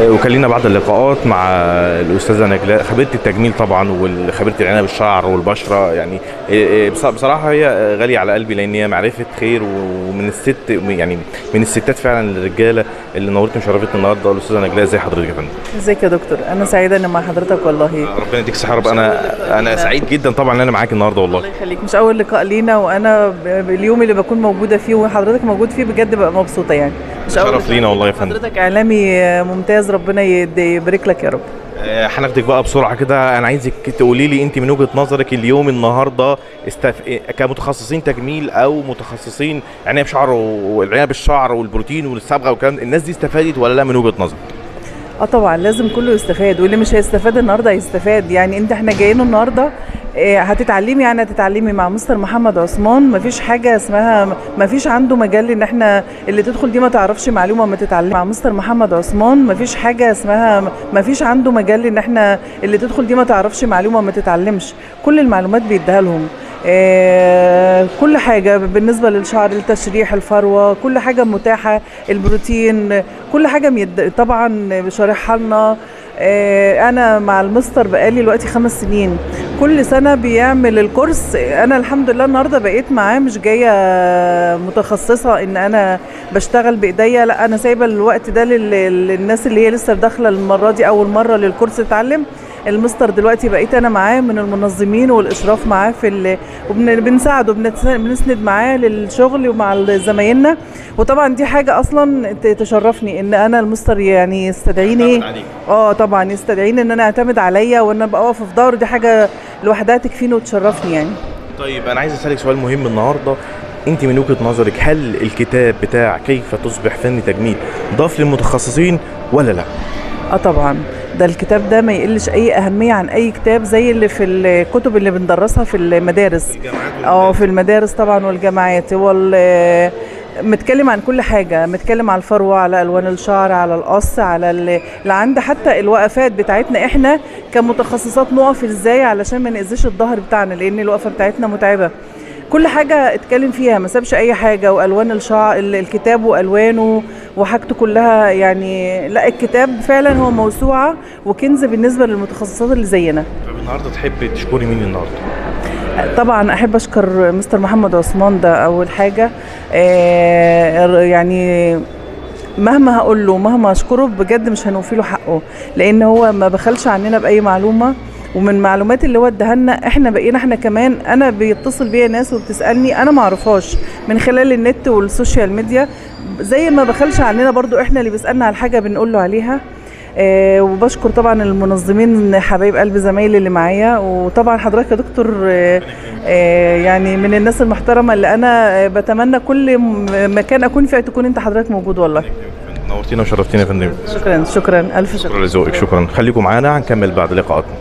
وكان لينا بعض اللقاءات مع الاستاذه نجلاء خبيره التجميل طبعا وخبيره العنايه بالشعر والبشره يعني. بصراحه هي غاليه على قلبي لان هي معرفه خير ومن الست يعني من الستات فعلا الرجاله اللي نورتني وشرفتني النهارده. الاستاذه نجلاء ازي حضرتك يا فندم؟ ازيك يا دكتور؟ انا سعيده ان مع حضرتك والله. ربنا يديك الصحه يا رب. انا سعيد جدا طبعا ان انا معاك النهارده والله. الله يخليك، مش اول لقاء لينا، وانا اليوم اللي بكون موجوده فيه وحضرتك موجود فيه بجد ببقى مبسوطه يعني. مش شرف لينا والله يا فندم. حضرتك اعلامي ممتاز، ربنا يبارك لك يا رب. هناخدك بقى بسرعه كده. انا عايزك تقولي لي انت من وجهه نظرك اليوم النهارده كمتخصصين تجميل او متخصصين عنايه بشعر والعنايه بالشعر والبروتين والصبغه والكلام، الناس دي استفادت ولا لا من وجهه نظرك؟ طبعا لازم كله يستفاد، واللي مش هيستفاد النهارده هيستفاد. يعني احنا جايين النهارده هتتعلمي، يعني هتتعلمي مع مستر محمد عثمان. مفيش حاجه اسمها مفيش عنده مجال ان احنا اللي تدخل دي ما تعرفش معلومه ما تتعلم. مع مستر محمد عثمان مفيش حاجه اسمها مفيش عنده مجال ان احنا اللي تدخل دي ما تعرفش معلومه ما تتعلمش. كل المعلومات بيديها لهم. كل حاجة بالنسبة للشعر، التشريح، الفروة، كل حاجة متاحة، البروتين، كل حاجة طبعا شارحها لنا. أنا مع المستر بقالي دلوقتي 5 سنين، كل سنة بيعمل الكورس. أنا الحمد لله النهاردة بقيت معاه، مش جاية متخصصة إن أنا بشتغل بإيديا، لا أنا سايبة الوقت ده للناس اللي هي لسه داخلة المرة دي أول مرة للكورس تتعلم. المستر دلوقتي بقيت انا معاه من المنظمين والاشراف معاه بنساعده، بنسند معاه للشغل ومع زمايلنا. وطبعا دي حاجه اصلا تشرفني ان انا المستر يعني يستدعيني. طبعا يستدعيني ان انا اعتمد عليا وان انا ابقى واقفه في ظهره، دي حاجه لوحدها تكفيني وتشرفني يعني. طيب انا عايز اسالك سؤال مهم النهارده. انت من وجهه نظرك هل الكتاب بتاع كيف تصبح فني تجميل ضاف للمتخصصين ولا لا؟ طبعا ده الكتاب ده ما يقلش اي اهميه عن اي كتاب زي اللي في الكتب اللي بندرسها في المدارس. في المدارس طبعا والجامعات. هو متكلم عن كل حاجه، متكلم على الفروه، على الوان الشعر، على القص، على اللي عنده حتى الوقفات بتاعتنا احنا كمتخصصات نقف ازاي علشان ما نأذيش الظهر بتاعنا، لان الوقفه بتاعتنا متعبه. كل حاجة اتكلم فيها، ما سابش اي حاجة. والوان الشعر الكتاب والوانه وحاجته كلها يعني. لا الكتاب فعلا هو موسوعة وكنز بالنسبة للمتخصصات اللي زينا. طب النهارده تحبي تشكري مين النهارده؟ طبعا احب اشكر مستر محمد عثمان، ده اول حاجة. يعني مهما هقول له مهما اشكره بجد مش هنوفي له حقه، لان هو ما بخلش عننا باي معلومة. ومن المعلومات اللي هو اداها لنا احنا بقينا احنا كمان، انا بيتصل بيا ناس وبتسالني انا ما اعرفهاش من خلال النت والسوشيال ميديا، زي ما بخلش عننا برضو احنا اللي بيسالنا على حاجه بنقول له عليها. وبشكر طبعا المنظمين حبايب قلب زمايلي اللي معايا، وطبعا حضرتك يا دكتور يعني من الناس المحترمه اللي انا بتمنى كل مكان اكون فيه تكون انت حضرتك موجود والله. نورتينا وشرفتينا يا فندم. شكرا الف شكر. شكرا لذوقك. شكرا. خليكم معانا هنكمل بعد لقاءاتنا.